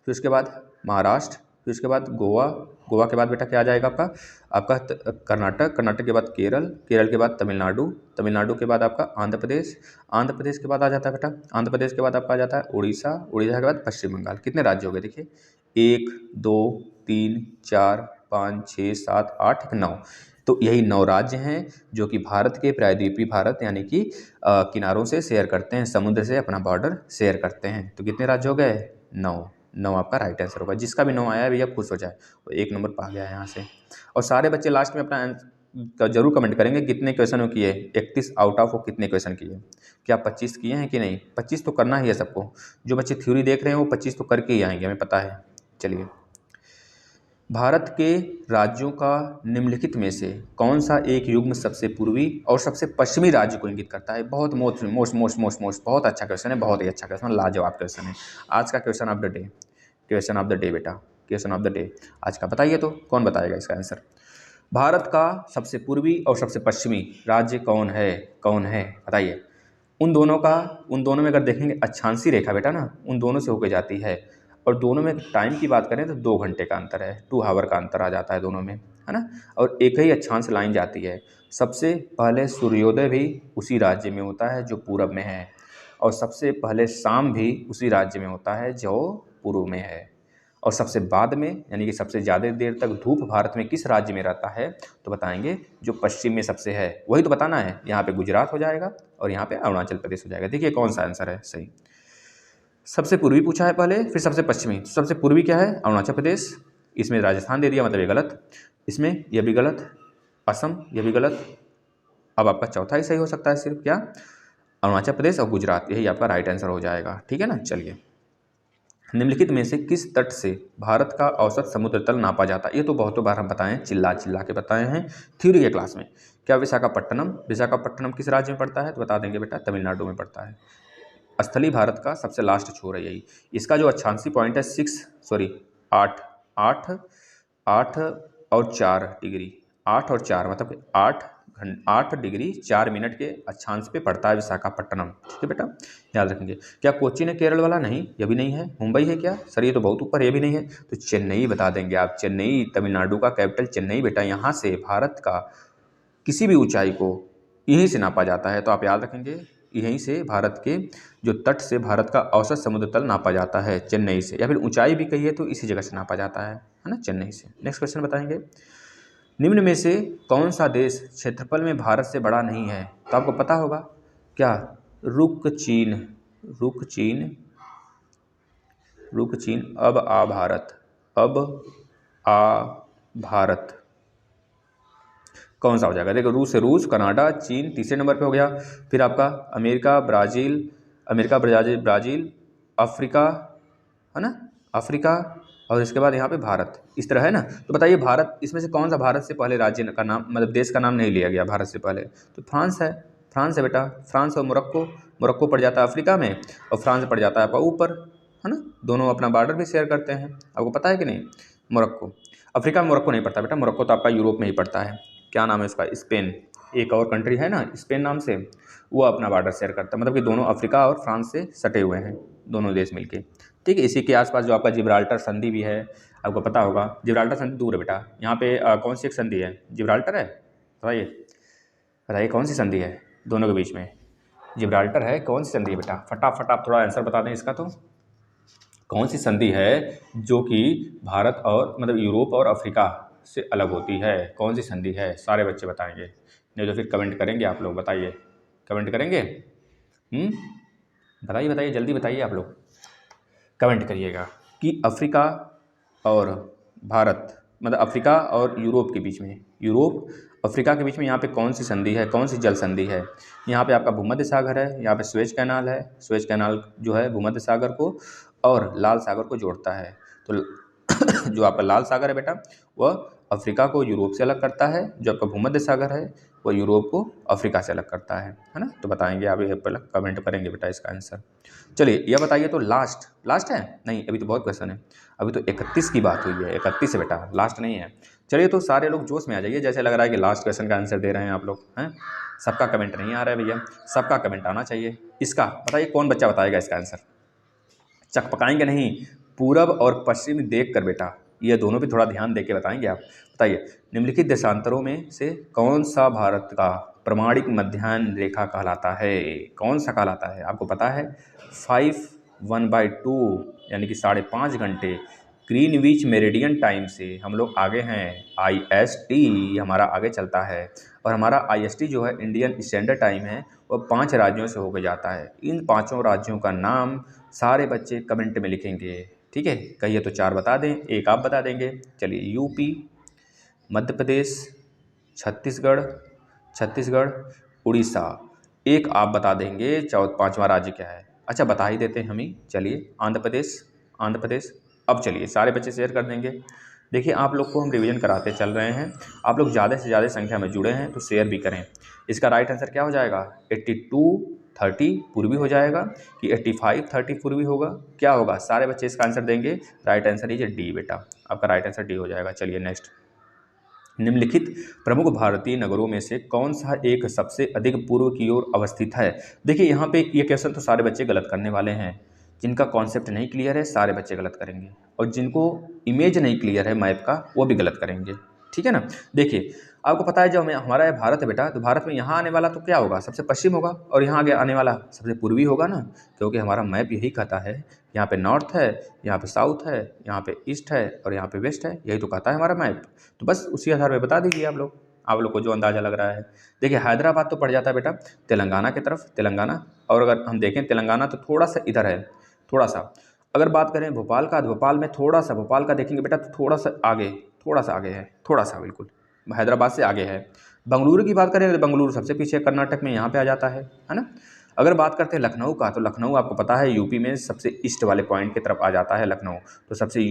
फिर उसके बाद महाराष्ट्र, फिर उसके बाद गोवा, गोवा के बाद बेटा क्या आ जाएगा आपका कर्नाटक, कर्नाटक के बाद केरल, केरल के बाद तमिलनाडु, तमिलनाडु के बाद आपका आंध्र प्रदेश, आंध्र प्रदेश के बाद आ जाता है बेटा, आंध्र प्रदेश के बाद आपका आ जाता है उड़ीसा, उड़ीसा के बाद पश्चिम बंगाल। कितने राज्य हो गए देखिए, 1 2 3 4 5 6 7 8 9। तो यही 9 राज्य हैं जो कि भारत के प्रायद्वीपीय भारत यानी कि किनारों से शेयर करते हैं, समुद्र से अपना बॉर्डर शेयर करते हैं। तो कितने राज्य हो गए, 9। 9 आपका राइट आंसर होगा। जिसका भी 9 आया है भैया खुश हो जाए, वो 1 नंबर पा गया है यहाँ से। और सारे बच्चे लास्ट में अपना जरूर कमेंट करेंगे कितने क्वेश्चन किए, 31 आउट ऑफ वो कितने क्वेश्चन किए, क्या 25 किए हैं कि नहीं। 25 तो करना ही है सबको, जो बच्चे थ्योरी देख रहे हैं वो 25 तो करके ही आएंगे, हमें पता है। चलिए, भारत के राज्यों का निम्नलिखित में से कौन सा एक युग्म सबसे पूर्वी और सबसे पश्चिमी राज्य को इंगित करता है। बहुत मोस्ट बहुत अच्छा क्वेश्चन है, बहुत ही अच्छा क्वेश्चन, लाजवाब क्वेश्चन है। आज का question of the day, question of the day बेटा, क्वेश्चन ऑफ द डे आज का। बताइए तो कौन बताएगा इसका आंसर। भारत का सबसे पूर्वी और सबसे पश्चिमी राज्य कौन है, कौन है बताइए। उन दोनों में अगर देखेंगे अक्षांशी रेखा बेटा ना, उन दोनों से होकर जाती है। और दोनों में टाइम की बात करें तो 2 घंटे का अंतर है, 2 आवर का अंतर आ जाता है दोनों में, है ना। और एक ही अक्षांश लाइन जाती है। सबसे पहले सूर्योदय भी उसी राज्य में होता है जो पूरब में है, और सबसे पहले शाम भी उसी राज्य में होता है जो पूर्व में है। और सबसे बाद में यानी कि सबसे ज़्यादा देर तक धूप भारत में किस राज्य में रहता है, तो बताएंगे जो पश्चिम में सबसे है, वही तो बताना है। यहाँ पे गुजरात हो जाएगा और यहाँ पे अरुणाचल प्रदेश हो जाएगा। देखिए कौन सा आंसर है सही। सबसे पूर्वी पूछा है पहले, फिर सबसे पश्चिमी। तो सबसे पूर्वी क्या है, अरुणाचल प्रदेश। इसमें राजस्थान दे दिया, मतलब ये गलत। इसमें यह भी गलत, असम यह भी गलत। अब आपका चौथा ही सही हो सकता है, सिर्फ क्या, अरुणाचल प्रदेश और गुजरात, यही आपका राइट आंसर हो जाएगा। ठीक है ना। चलिए, निम्नलिखित में से किस तट से भारत का औसत समुद्र तल नापा जाता है। ये तो बहुतों बार हम बताएं, चिल्ला चिल्ला के बताए हैं थ्योरी के क्लास में। क्या विशाखापट्टनम, विशाखापट्टनम किस राज्य में पड़ता है, तो बता देंगे बेटा तमिलनाडु में पड़ता है। स्थली भारत का सबसे लास्ट छोर है यही। इसका जो अक्षांशी पॉइंट है 8 8 8 और 4 डिग्री, 8 और 4 मतलब 8 डिग्री 4 मिनट के अक्षांश पे पड़ता है विशाखापट्टनम। ठीक है बेटा, याद रखेंगे। क्या कोच्चि है केरल वाला, नहीं ये भी नहीं है। मुंबई है क्या, सर ये तो बहुत ऊपर, ये भी नहीं है। तो चेन्नई बता देंगे आप, चेन्नई, तमिलनाडु का कैपिटल चेन्नई बेटा। यहाँ से भारत का किसी भी ऊंचाई को यहीं से नापा जाता है, तो आप याद रखेंगे यहीं से भारत के जो तट से भारत का औसत समुद्र तल नापा जाता है, चेन्नई से। या फिर ऊंचाई भी कहिए तो इसी जगह से नापा जाता है ना, चेन्नई से। नेक्स्ट क्वेश्चन बताएंगे, निम्न में से कौन सा देश क्षेत्रफल में भारत से बड़ा नहीं है। तो आपको पता होगा क्या, रुक चीन, रुक चीन, रुक चीन, अब आ भारत, अब आ भारत कौन सा हो जाएगा। देखो, रूस से रूस, कनाडा, चीन तीसरे नंबर पे हो गया। फिर आपका अमेरिका, ब्राज़ील, ब्राज़ील, अफ्रीका, है ना, अफ्रीका, और इसके बाद यहाँ पे भारत, इस तरह है ना। तो बताइए भारत, इसमें से कौन सा भारत से पहले राज्य का नाम, मतलब देश का नाम नहीं लिया गया भारत से पहले। तो फ्रांस है, फ्रांस है बेटा। फ्रांस और मोरक्को, मोरक्को पड़ जाता है अफ्रीका में और फ्रांस पड़ जाता है आपका ऊपर, है ना। दोनों अपना बॉर्डर भी शेयर करते हैं, आपको पता है कि नहीं। मोरक्को, अफ्रीका में मोरक्को नहीं पड़ता बेटा, मोरक्को तो आपका यूरोप में ही पड़ता है। क्या नाम है उसका, स्पेन, एक और कंट्री है ना स्पेन नाम से, वो अपना बॉर्डर शेयर करता है। मतलब कि दोनों अफ्रीका और फ्रांस से सटे हुए हैं दोनों देश मिलके। ठीक है, इसी के आसपास जो आपका जिब्राल्टर संधि भी है, आपको पता होगा। जिब्राल्टर संधि दूर है बेटा, यहाँ पे कौन सी एक संधि है, जिब्राल्टर है, बताइए बताइए कौन सी संधि है दोनों के बीच में, जिब्राल्टर है, कौन सी संधि है बेटा, फटाफट आप थोड़ा आंसर बता दें इसका। तो कौन सी संधि है जो कि भारत और मतलब यूरोप और अफ्रीका से अलग होती है, कौन सी संधि है, सारे बच्चे बताएंगे। नहीं तो फिर कमेंट करेंगे आप लोग, बताइए, कमेंट करेंगे। बताइए बताइए, जल्दी बताइए आप लोग, कमेंट करिएगा कि अफ्रीका और भारत, मतलब अफ्रीका और यूरोप के बीच में, यूरोप अफ्रीका के बीच में यहाँ पे कौन सी संधि है, कौन सी जल संधि है। यहाँ पे आपका भूमध्य सागर है, यहाँ पे स्वेज कैनाल है। स्वेज कैनाल जो है भूमध्य सागर को और लाल सागर को जोड़ता है। तो जो आपका लाल सागर है बेटा, वह अफ्रीका को यूरोप से अलग करता है। जो आपका भूमध्य सागर है वह यूरोप को अफ्रीका से अलग करता है ना। तो बताएंगे आप, ये पहले कमेंट करेंगे बेटा इसका आंसर। चलिए यह बताइए, तो लास्ट है नहीं, अभी तो बहुत क्वेश्चन है, अभी तो 31 की बात हुई है, 31 है बेटा, लास्ट नहीं है। चलिए तो सारे लोग जोश में आ जाइए, जैसे लग रहा है कि लास्ट क्वेश्चन का आंसर दे रहे हैं आप लोग हैं। सबका कमेंट नहीं आ रहा है भैया, सबका कमेंट आना चाहिए। इसका बताइए, कौन बच्चा बताएगा इसका आंसर। चक पकाएंगे नहीं, पूरब और पश्चिम देख कर बेटा, ये दोनों भी थोड़ा ध्यान दे के बताएंगे आप। बताइए, निम्नलिखित देशांतरों में से कौन सा भारत का प्रमाणिक मध्याह्न रेखा कहलाता है? कौन सा कहलाता है? आपको पता है 5 1/2 यानी कि 5.5 घंटे ग्रीनविच मेरिडियन टाइम से हम लोग आगे हैं। IST हमारा आगे चलता है, और हमारा IST जो है इंडियन स्टैंडर्ड टाइम है, वह 5 राज्यों से होकर जाता है। इन 5 राज्यों का नाम सारे बच्चे कमेंट में लिखेंगे, ठीक है? कहिए तो 4 बता दें, एक आप बता देंगे। चलिए, यूपी, मध्य प्रदेश, छत्तीसगढ़, उड़ीसा। एक आप बता देंगे, 5वां राज्य क्या है? अच्छा, बता ही देते हैं हम ही। चलिए, आंध्र प्रदेश। अब चलिए, सारे बच्चे शेयर कर देंगे। देखिए, आप लोग को हम रिवीजन कराते चल रहे हैं, आप लोग ज़्यादा से ज़्यादा संख्या में जुड़े हैं तो शेयर भी करें। इसका राइट आंसर क्या हो जाएगा? 82-30 पूर्वी हो जाएगा कि 85-30 पूर्वी होगा? क्या होगा? सारे बच्चे इसका आंसर देंगे। राइट आंसर इज डी बेटा, आपका राइट आंसर डी हो जाएगा। चलिए नेक्स्ट, निम्नलिखित प्रमुख भारतीय नगरों में से कौन सा एक सबसे अधिक पूर्व की ओर अवस्थित है? देखिए, यहाँ पे ये क्वेश्चन तो सारे बच्चे गलत करने वाले हैं। जिनका कॉन्सेप्ट नहीं क्लियर है सारे बच्चे गलत करेंगे, और जिनको इमेज नहीं क्लियर है मैप का वो भी गलत करेंगे, ठीक है ना? देखिए, आपको पता है जब हमारा ये भारत है बेटा, तो भारत में यहाँ आने वाला तो क्या होगा? सबसे पश्चिम होगा, और यहाँ आगे आने वाला सबसे पूर्वी होगा ना, क्योंकि हमारा मैप यही कहता है। यहाँ पे नॉर्थ है, यहाँ पे साउथ है, यहाँ पे ईस्ट है, और यहाँ पे वेस्ट है, यही तो कहता है हमारा मैप। तो बस उसी आधार पर बता दीजिए आप लोग को जो अंदाज़ा लग रहा है। देखिए, हैदराबाद तो पड़ जाता है बेटा तेलंगाना की तरफ, तेलंगाना। और अगर हम देखें तेलंगाना तो थोड़ा सा इधर है, थोड़ा सा। अगर बात करें भोपाल का, तो भोपाल में थोड़ा सा, भोपाल का देखेंगे बेटा तो थोड़ा सा आगे है, थोड़ा सा बिल्कुल हैदराबाद से आगे है। बेंगलुरु की बात करें तो बेंगलुरु सबसे पीछे कर्नाटक में, यहाँ पे आ जाता है ना? अगर बात करते हैं लखनऊ का, तो लखनऊ आपको पता है यूपी में सबसे ईस्ट वाले पॉइंट की तरफ आ जाता है लखनऊ। तो सबसे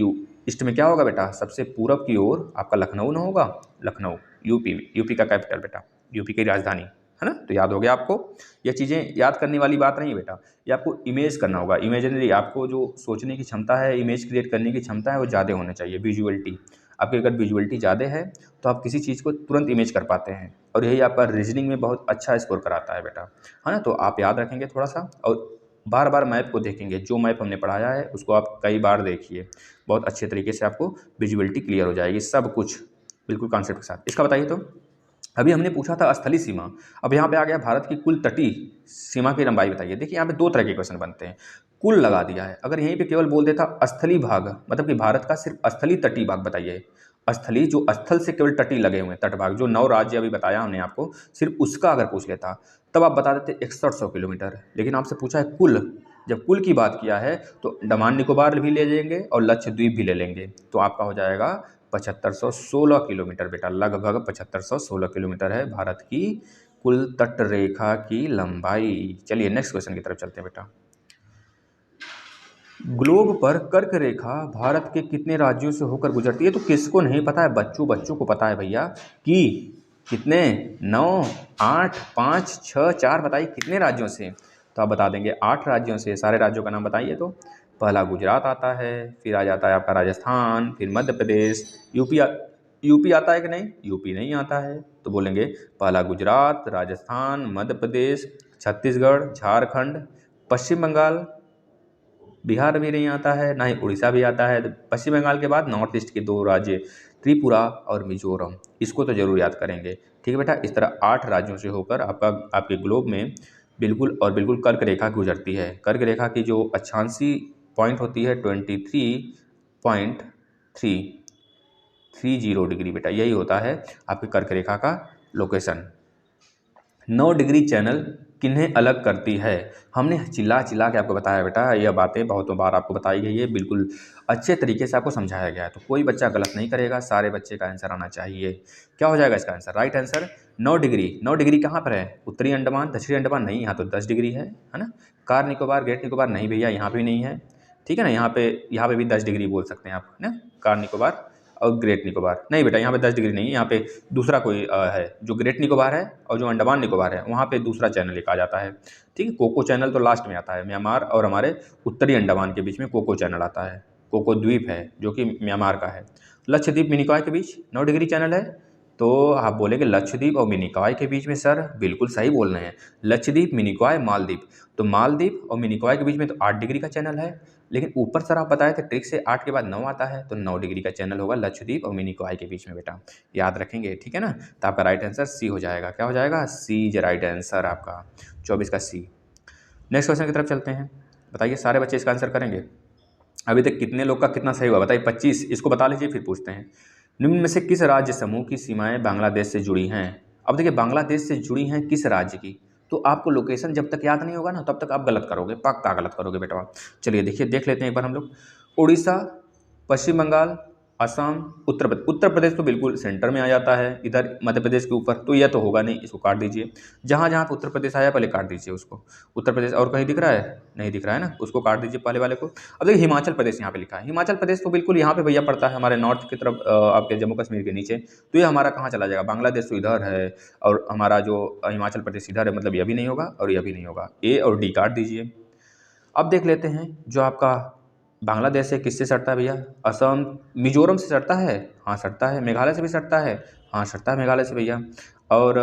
ईस्ट में क्या होगा बेटा? सबसे पूरब की ओर आपका लखनऊ ना होगा? लखनऊ यूपी का कैपिटल बेटा, यूपी की राजधानी है ना? तो याद हो गया आपको। ये चीज़ें याद करने वाली बात नहीं है बेटा, ये आपको इमेज करना होगा। इमेजिनरी, आपको जो सोचने की क्षमता है, इमेज क्रिएट करने की क्षमता है, वो ज़्यादा होनी चाहिए। विजुअलिटी, आपकी अगर विजुअलिटी ज़्यादा है तो आप किसी चीज़ को तुरंत इमेज कर पाते हैं, और यही आपका रीजनिंग में बहुत अच्छा स्कोर कराता है बेटा, है ना? तो आप याद रखेंगे थोड़ा सा, और बार बार मैप को देखेंगे। जो मैप हमने पढ़ाया है उसको आप कई बार देखिए, बहुत अच्छे तरीके से आपको विजुअलिटी क्लियर हो जाएगी, सब कुछ बिल्कुल कॉन्सेप्ट के साथ। इसका बताइए, तो अभी हमने पूछा था स्थलीय सीमा, अब यहाँ पे आ गया भारत की कुल तटीय सीमा की लंबाई बताइए। देखिए, यहाँ पे 2 तरह के क्वेश्चन बनते हैं। कुल लगा दिया है, अगर यहीं पे केवल बोल देता स्थलीय भाग, मतलब कि भारत का सिर्फ स्थलीय तटीय भाग बताइए। स्थलीय, जो स्थल से केवल तटीय लगे हुए हैं, तटभाग, जो 9 राज्य अभी बताया हमने आपको, सिर्फ उसका अगर पूछ लेता तब आप बता देते 6100 किलोमीटर। लेकिन आपसे पूछा है कुल, जब कुल की बात किया है तो अंडमान निकोबार भी ले लेंगे और लक्षद्वीप भी ले लेंगे, तो आपका हो जाएगा 7516 किलोमीटर बेटा, लगभग 7516 किलोमीटर है भारत की कुल तट रेखा की लंबाई। चलिए नेक्स्ट क्वेश्चन की तरफ चलते हैं बेटा। ग्लोब पर कर्क रेखा भारत के कितने राज्यों से होकर गुजरती है? तो किसको नहीं पता है? बच्चों को पता है भैया, कि कितने? 9, 8, 5, 6, 4, बताइए कितने राज्यों से? तो आप बता देंगे 8 राज्यों से। सारे राज्यों का नाम बताइए। तो पहला गुजरात आता है, फिर आ जाता है आपका राजस्थान, फिर मध्य प्रदेश, यूपी आता है कि नहीं? यूपी नहीं आता है, तो बोलेंगे पहला गुजरात, राजस्थान, मध्य प्रदेश, छत्तीसगढ़, झारखंड, पश्चिम बंगाल, बिहार भी नहीं आता है, ना ही उड़ीसा भी आता है। तो पश्चिम बंगाल के बाद नॉर्थ ईस्ट के 2 राज्य त्रिपुरा और मिजोरम, इसको तो जरूर याद करेंगे, ठीक है बेटा? इस तरह 8 राज्यों से होकर आपके ग्लोब में बिल्कुल और बिल्कुल कर्क रेखा गुजरती है। कर्क रेखा की जो अक्षांशीय पॉइंट होती है 23.330 डिग्री बेटा, यही होता है आपके कर्क रेखा का लोकेशन। 9 डिग्री चैनल किन्हें अलग करती है? हमने चिल्ला के आपको बताया बेटा, यह बातें बहुतों बार आपको बताई गई है, बिल्कुल अच्छे तरीके से आपको समझाया गया है, तो कोई बच्चा गलत नहीं करेगा, सारे बच्चे का आंसर आना चाहिए। क्या हो जाएगा इसका answer? Right answer 9 degree. 9 degree कहाँ पर है? उत्तरी अंडमान, दक्षिणी अंडमान नहीं, यहाँ तो 10 डिग्री है ना? कार निकोबार, ग्रेट निकोबार नहीं भैया, यहाँ भी नहीं है, ठीक है ना? यहाँ पे भी 10 डिग्री बोल सकते हैं आप, है ना? कार निकोबार और ग्रेट निकोबार नहीं बेटा, यहाँ पे 10 डिग्री नहीं है, यहाँ पे दूसरा कोई है। जो ग्रेट निकोबार है और जो अंडमान निकोबार है, वहाँ पे दूसरा चैनल एक आ जाता है, ठीक है? कोको चैनल तो लास्ट में आता है, म्यांमार और हमारे उत्तरी अंडमान के बीच में कोको चैनल आता है, कोको द्वीप है जो कि म्यांमार का है। लक्षद्वीप मिनिकॉय के बीच 9 डिग्री चैनल है, तो आप बोलेंगे लक्षद्वीप और मिनिकॉय के बीच में? सर बिल्कुल सही बोल रहे हैं, लक्षद्वीप, मिनिकॉय, मालदीव। तो मालदीव और मिनिकॉय के बीच में तो 8 डिग्री का चैनल है, लेकिन ऊपर सर आप बताए थे ट्रिक से 8 के बाद 9 आता है, तो 9 डिग्री का चैनल होगा लक्षद्वीप और मिनी कोआई के बीच में बेटा, याद रखेंगे, ठीक है ना। तो आपका राइट आंसर सी हो जाएगा। क्या हो जाएगा? सी इज राइट आंसर आपका 24 का सी। नेक्स्ट क्वेश्चन की तरफ चलते हैं। बताइए सारे बच्चे इसका आंसर करेंगे। अभी तक कितने लोग का कितना सही हुआ बताइए? 25। इसको बता लीजिए फिर पूछते हैं। निम्न में से किस राज्य समूह की सीमाएं बांग्लादेश से जुड़ी हैं? अब देखिए बांग्लादेश से जुड़ी हैं किस राज्य की, तो आपको लोकेशन जब तक याद नहीं होगा ना तब तक आप गलत करोगे, पक्का गलत करोगे बेटा। चलिए देखिए देख लेते हैं एक बार हम लोग। उड़ीसा, पश्चिम बंगाल, असम, उत्तर प्रदेश। उत्तर प्रदेश तो बिल्कुल सेंटर में आ जाता है इधर मध्य प्रदेश के ऊपर, तो यह तो होगा नहीं, इसको काट दीजिए। जहाँ जहाँ पे उत्तर प्रदेश आया पहले काट दीजिए उसको। उत्तर प्रदेश और कहीं दिख रहा है? नहीं दिख रहा है ना, उसको काट दीजिए पहले वाले को। अब देखिए हिमाचल प्रदेश यहाँ पे लिखा है, हिमाचल प्रदेश तो बिल्कुल यहाँ पे भैया पड़ता है हमारे नॉर्थ की तरफ, आपके जम्मू कश्मीर के नीचे। तो ये हमारा कहाँ चला जाएगा? बांग्लादेश तो इधर है और हमारा जो हिमाचल प्रदेश इधर है, मतलब यह भी नहीं होगा और यह भी नहीं होगा। ए और डी काट दीजिए। अब देख लेते हैं जो आपका बांग्लादेश से किससे सटता है भैया? असम, मिजोरम से सटता है, हाँ सटता है। मेघालय से भी सटता है, हाँ सटता है मेघालय से भैया। और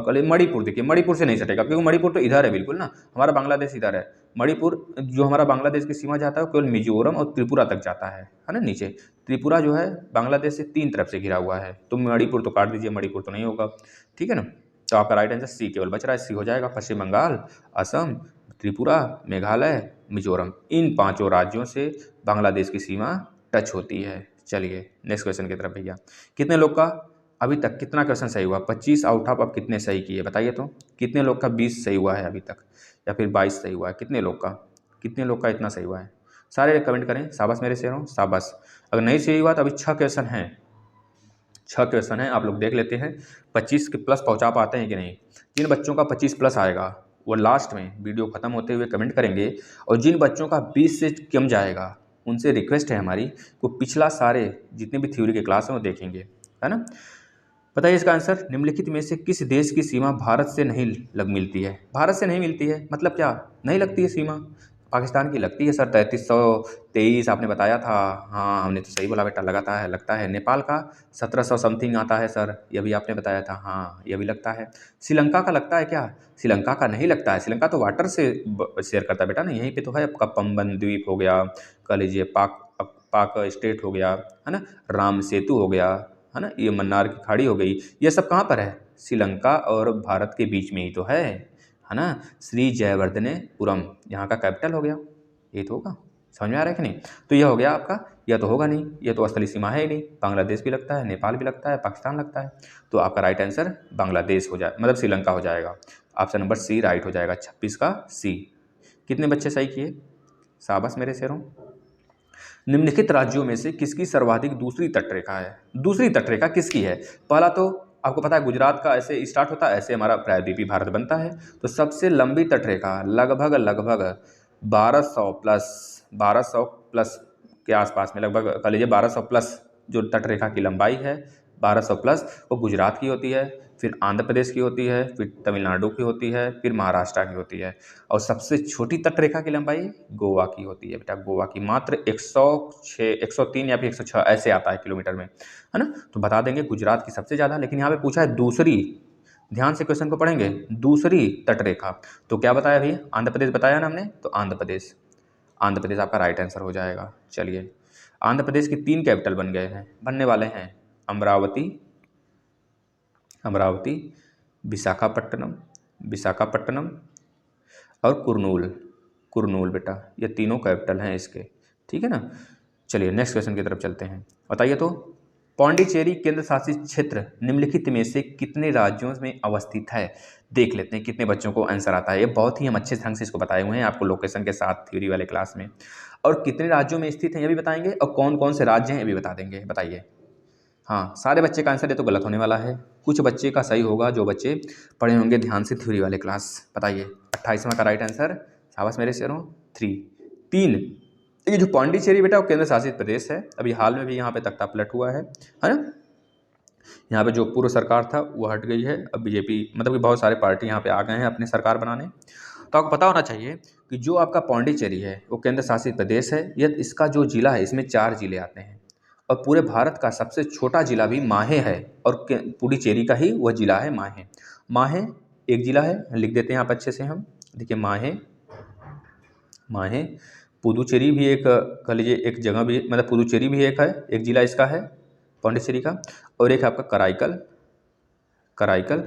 कल मणिपुर, देखिए मणिपुर से नहीं सटेगा क्योंकि मणिपुर तो इधर है बिल्कुल ना, हमारा बांग्लादेश इधर है। मणिपुर जो हमारा बांग्लादेश की सीमा जाता है वो केवल मिजोरम और त्रिपुरा तक जाता है ना नीचे। त्रिपुरा जो है बांग्लादेश से 3 तरफ से घिरा हुआ है, तो मणिपुर तो काट दीजिए, मणिपुर तो नहीं होगा, ठीक है ना। तो आपका राइट आंसर सी केवल बच रहा है, सी हो जाएगा। पश्चिम बंगाल, असम, त्रिपुरा, मेघालय, मिजोरम, इन 5 राज्यों से बांग्लादेश की सीमा टच होती है। चलिए नेक्स्ट क्वेश्चन की तरफ भैया। कितने लोग का अभी तक कितना क्वेश्चन सही हुआ? 25 आउट ऑफ आप कितने सही किए बताइए तो? कितने लोग का 20 सही हुआ है अभी तक, या फिर 22 सही हुआ है? कितने लोग का, कितने लोग का इतना सही हुआ है? सारे कमेंट करें, शाबाश मेरे शेरों, शाबाश। अगर नहीं सही हुआ तो अभी 6 क्वेश्चन हैं, 6 क्वेश्चन हैं, आप लोग देख लेते हैं 25 के प्लस पहुंचा पाते हैं कि नहीं। जिन बच्चों का 25 प्लस आएगा वो लास्ट में वीडियो खत्म होते हुए कमेंट करेंगे, और जिन बच्चों का 20 से कम जाएगा उनसे रिक्वेस्ट है हमारी वो पिछला सारे जितने भी थ्योरी के क्लास हैं वो देखेंगे, है ना। बताइए इसका आंसर। निम्नलिखित में से किस देश की सीमा भारत से नहीं लग मिलती है? भारत से नहीं मिलती है मतलब क्या? नहीं लगती है सीमा? पाकिस्तान की लगती है सर, 3323 आपने बताया था, हाँ हमने तो सही बोला बेटा, लगाता है, लगता है। नेपाल का 1700 समथिंग आता है सर, यह भी आपने बताया था, हाँ यह भी लगता है। श्रीलंका का लगता है क्या? श्रीलंका का नहीं लगता है, श्रीलंका तो वाटर से शेयर करता है बेटा ना, यहीं पे तो है आपका पंबन द्वीप हो गया, कह लीजिए पाक पाक स्टेट हो गया, है ना, राम सेतु हो गया, है ना, ये मन्नार की खाड़ी हो गई, ये सब कहाँ पर है? श्रीलंका और भारत के बीच में ही तो है ना। श्री जयवर्धनेपुरम यहाँ का कैपिटल हो गया, ये तो होगा। समझ में आ रहा है कि नहीं? तो यह हो गया आपका, यह तो होगा नहीं, यह तो स्थलीय सीमा है ही नहीं। बांग्लादेश भी लगता है, नेपाल भी लगता है, पाकिस्तान लगता है, तो आपका राइट आंसर बांग्लादेश हो जाए, मतलब श्रीलंका हो जाएगा। ऑप्शन नंबर सी राइट हो जाएगा, 26 का सी। कितने बच्चे सही किए? शाबाश मेरे शेरों। निम्नलिखित राज्यों में से किसकी सर्वाधिक दूसरी तटरेखा है? दूसरी तटरेखा किसकी है? पहला तो आपको पता है गुजरात का ऐसे स्टार्ट होता है, ऐसे हमारा प्रायद्वीपीय भारत बनता है। तो सबसे लंबी तटरेखा लगभग 1200 प्लस के आसपास में, लगभग कह लीजिए 1200 प्लस जो तटरेखा की लंबाई है, 1200 प्लस, वो गुजरात की होती है, फिर आंध्र प्रदेश की होती है, फिर तमिलनाडु की होती है, फिर महाराष्ट्र की होती है, और सबसे छोटी तटरेखा की लंबाई गोवा की होती है बेटा। गोवा की मात्र 106, 103 या फिर 106 ऐसे आता है किलोमीटर में, है ना। तो बता देंगे गुजरात की सबसे ज़्यादा, लेकिन यहाँ पे पूछा है दूसरी, ध्यान से क्वेश्चन को पढ़ेंगे, दूसरी तटरेखा। तो क्या बताया भैया? आंध्र प्रदेश बताया ना हमने, तो आंध्र प्रदेश, आंध्र प्रदेश आपका राइट आंसर हो जाएगा। चलिए आंध्र प्रदेश की 3 कैपिटल बन गए हैं, बनने वाले हैं, अमरावती, अमरावती, विशाखापट्टनम, विशाखापट्टनम और कुरनूल, कुरनूल बेटा, ये तीनों कैपिटल हैं इसके, ठीक है ना। चलिए नेक्स्ट क्वेश्चन की तरफ चलते हैं। बताइए तो, पौंडीचेरी केंद्र शासित क्षेत्र निम्नलिखित में से कितने राज्यों में अवस्थित है? देख लेते हैं कितने बच्चों को आंसर आता है। ये बहुत ही हम अच्छे ढंग से इसको बताए हुए हैं आपको लोकेशन के साथ थ्योरी वाले क्लास में, और कितने राज्यों में स्थित है ये भी बताएंगे, और कौन कौन से राज्य हैं ये भी बता देंगे। बताइए। हाँ सारे बच्चे का आंसर ये तो गलत होने वाला है, कुछ बच्चे का सही होगा जो बच्चे पढ़े होंगे ध्यान से थ्योरी वाले क्लास। बताइए 28वां का राइट आंसर, शाबाश मेरे शेरों, 3। देखिए जो पौंडीचेरी बेटा वो केंद्र शासित प्रदेश है, अभी हाल में भी यहाँ पे तख्ता पलट हुआ है ना। यहाँ पे जो पूर्व सरकार था वो हट गई है, अब बीजेपी, मतलब कि बहुत सारे पार्टी यहाँ पे आ गए हैं अपनी सरकार बनाने। तो आपको पता होना चाहिए कि जो आपका पौंडीचेरी है वो केंद्र शासित प्रदेश है, यह इसका जो जिला है इसमें 4 जिले आते हैं, और पूरे भारत का सबसे छोटा जिला भी माहे है, और पुडुचेरी का ही वह जिला है माहे। माहे एक जिला है, लिख देते हैं आप अच्छे से हम, देखिए माहे, माहे पुदुचेरी भी एक कह लीजिए एक जगह भी, मतलब पुदुचेरी भी एक है, एक जिला इसका है पौंडीचेरी का, और एक है आपका कराईकल, कराईकल,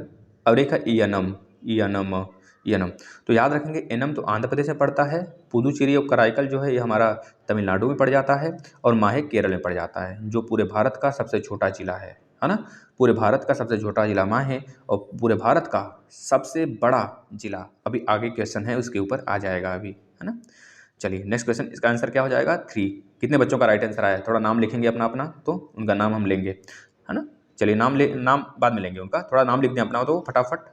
और एक है इयनम, इयनम, इयनम। तो याद रखेंगे, एनम तो आंध्र प्रदेश में पड़ता है, पुदुचेरी और कराईकल जो है ये हमारा तमिलनाडु में पड़ जाता है, और माहे केरल में पड़ जाता है, जो पूरे भारत का सबसे छोटा जिला है ना। पूरे भारत का सबसे छोटा जिला माहे, और पूरे भारत का सबसे बड़ा जिला अभी आगे क्वेश्चन है उसके ऊपर आ जाएगा अभी, है ना। चलिए नेक्स्ट क्वेश्चन, इसका आंसर क्या हो जाएगा 3। कितने बच्चों का राइट आंसर आया है, थोड़ा नाम लिखेंगे अपना अपना, तो उनका नाम हम लेंगे, है ना। चलिए नाम बाद में लेंगे उनका, थोड़ा नाम लिख दें अपना तो फटाफट।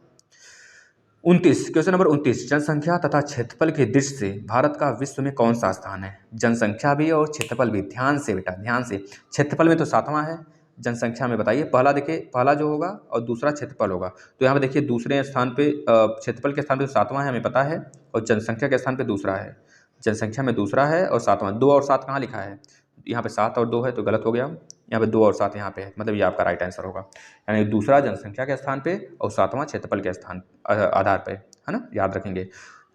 29, क्वेश्चन नंबर 29, जनसंख्या तथा क्षेत्रफल की दृष्टि से भारत का विश्व में कौन सा स्थान है। जनसंख्या भी और क्षेत्रफल भी, ध्यान से बेटा ध्यान से। क्षेत्रफल में तो 7वां है, जनसंख्या में बताइए, पहला देखिए, पहला जो होगा और दूसरा क्षेत्रफल होगा, तो यहाँ पे देखिए दूसरे स्थान पे क्षेत्रफल के स्थान पे तो 7वां है हमें पता है, और जनसंख्या के स्थान पे दूसरा है। जनसंख्या में दूसरा है और 7वां, 2 और 7 कहाँ लिखा है, यहाँ पे 7 और 2 है तो गलत हो गया, यहाँ पे 2 और 7 यहाँ पे है, मतलब ये आपका राइट आंसर होगा। यानी दूसरा जनसंख्या के स्थान पे और 7वां क्षेत्रफल के स्थान आधार पे, है ना, याद रखेंगे।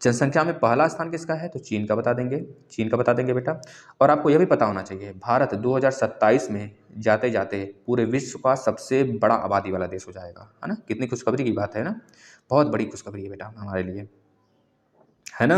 जनसंख्या में पहला स्थान किसका है, तो चीन का बता देंगे, चीन का बता देंगे बेटा। और आपको यह भी पता होना चाहिए, भारत 2027 में जाते जाते पूरे विश्व का सबसे बड़ा आबादी वाला देश हो जाएगा, है ना। कितनी खुशखबरी की बात है ना, बहुत बड़ी खुशखबरी है बेटा हमारे लिए, है ना।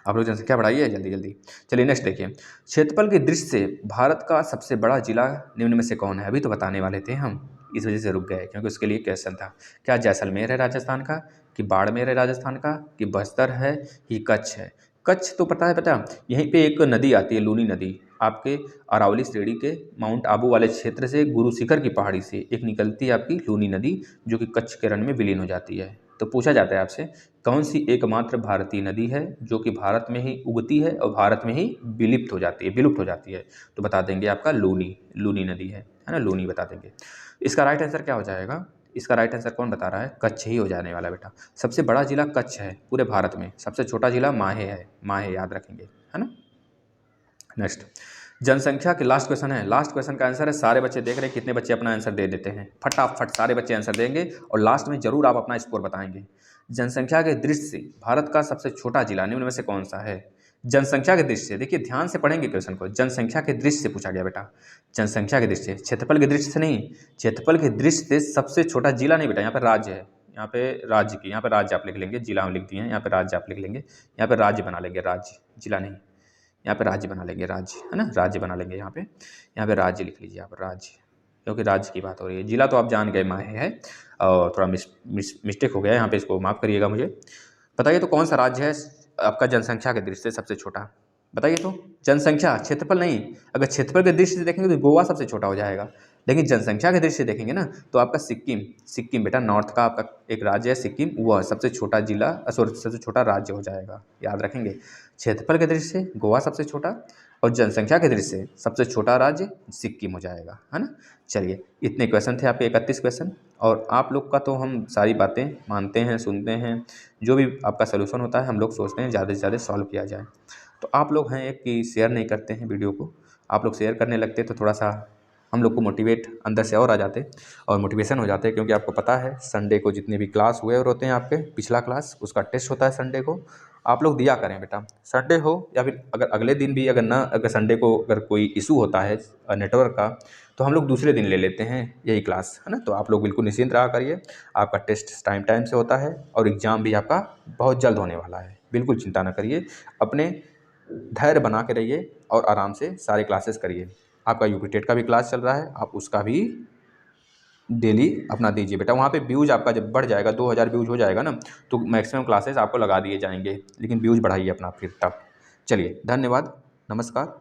आप लोग जनसंख्या बढ़ाइए जल्दी जल्दी। चलिए नेक्स्ट देखिए, क्षेत्रफल की दृष्टि से भारत का सबसे बड़ा जिला निम्न में से कौन है। अभी तो बताने वाले थे हम, इस वजह से रुक गए क्योंकि उसके लिए क्वेश्चन था। क्या जैसलमेर है राजस्थान का, कि बाड़मेर है राजस्थान का, कि बस्तर है, कि कच्छ है। कच्छ तो पता है बेटा, यहीं पे एक नदी आती है, लूनी नदी, आपके अरावली श्रेणी के माउंट आबू वाले क्षेत्र से गुरु शिखर की पहाड़ी से एक निकलती है आपकी लूनी नदी, जो कि कच्छ के रण में विलीन हो जाती है। तो पूछा जाता है आपसे, कौन सी एकमात्र भारतीय नदी है जो कि भारत में ही उगती है और भारत में ही विलुप्त हो जाती है। तो बता देंगे आपका लूनी, लूनी नदी है ना, लूनी बता देंगे। इसका राइट आंसर क्या हो जाएगा, इसका राइट आंसर कौन बता रहा है, कच्छ ही हो जाने वाला बेटा। सबसे बड़ा जिला कच्छ है पूरे भारत में, सबसे छोटा जिला माहे है, माहे याद रखेंगे, है ना। नेक्स्ट, जनसंख्या के लास्ट क्वेश्चन है, लास्ट क्वेश्चन का आंसर है, सारे बच्चे देख रहे हैं कितने बच्चे अपना आंसर दे देते हैं, फटाफट सारे बच्चे आंसर देंगे और लास्ट में जरूर आप अपना स्कोर बताएंगे। जनसंख्या के दृष्टि से भारत का सबसे छोटा जिला निम्न में से कौन सा है। जनसंख्या के दृष्टि से, देखिए ध्यान से पढ़ेंगे क्वेश्चन को, जनसंख्या के दृष्टि से पूछा गया बेटा, जनसंख्या के दृष्टि से, क्षेत्रफल की दृष्टि से नहीं, क्षेत्रफल की दृष्टि से सबसे छोटा जिला नहीं बेटा, यहाँ पे राज्य है, यहाँ पे राज्य की, यहाँ पे राज्य आप लिख लेंगे, जिला हम लिख दिए हैं, यहाँ पे राज्य आप लिख लेंगे, यहाँ पे राज्य बना लेंगे, राज्य जिला नहीं, यहाँ पे राज्य बना लेंगे, राज्य, है ना, राज्य बना लेंगे, यहाँ पे राज्य लिख लीजिए आप, राज्य, क्योंकि राज्य की बात हो रही है। जिला तो आप जान गए माहे है, और थोड़ा मिस्टेक हो गया यहाँ पे, इसको माफ़ करिएगा मुझे। बताइए तो कौन सा राज्य है आपका जनसंख्या के दृष्टि से सबसे छोटा, बताइए तो। जनसंख्या, क्षेत्रफल नहीं, अगर क्षेत्रफल के दृष्टि से देखेंगे तो गोवा सबसे छोटा हो जाएगा, लेकिन जनसंख्या के दृष्टि से देखेंगे ना तो आपका सिक्किम, सिक्किम बेटा नॉर्थ का आपका एक राज्य है सिक्किम, वह सबसे छोटा जिला, सॉरी सबसे छोटा राज्य हो जाएगा, याद रखेंगे। क्षेत्रफल के दृष्टि से गोवा सबसे छोटा, और जनसंख्या के दृष्टि से सबसे छोटा राज्य सिक्किम हो जाएगा, है ना। चलिए इतने क्वेश्चन थे आपके, 31 क्वेश्चन, और आप लोग का तो हम सारी बातें मानते हैं, सुनते हैं, जो भी आपका सोल्यूशन होता है हम लोग सोचते हैं ज़्यादा से ज़्यादा सॉल्व किया जाए। तो आप लोग हैं एक कि शेयर नहीं करते हैं वीडियो को, आप लोग शेयर करने लगते तो थोड़ा सा हम लोग को मोटिवेट अंदर से और आ जाते और मोटिवेशन हो जाते, क्योंकि आपको पता है संडे को जितने भी क्लास हुए और होते हैं आपके, पिछला क्लास उसका टेस्ट होता है संडे को, आप लोग दिया करें बेटा, संडे हो या फिर अगर अगले दिन भी अगर संडे को अगर कोई इशू होता है नेटवर्क का, तो हम लोग दूसरे दिन ले लेते हैं यही क्लास, है ना। तो आप लोग बिल्कुल निश्चिंत रहा करिए, आपका टेस्ट टाइम से होता है और एग्ज़ाम भी आपका बहुत जल्द होने वाला है, बिल्कुल चिंता ना करिए, अपने धैर्य बना के रहिए और आराम से सारे क्लासेस करिए। आपका यूपी टेट का भी क्लास चल रहा है, आप उसका भी डेली अपना दीजिए बेटा, वहाँ पे व्यूज़ आपका जब बढ़ जाएगा, 2000 व्यूज़ हो जाएगा ना, तो मैक्सिमम क्लासेस आपको लगा दिए जाएंगे, लेकिन व्यूज़ बढ़ाइए अपना फिर तब। चलिए धन्यवाद, नमस्कार।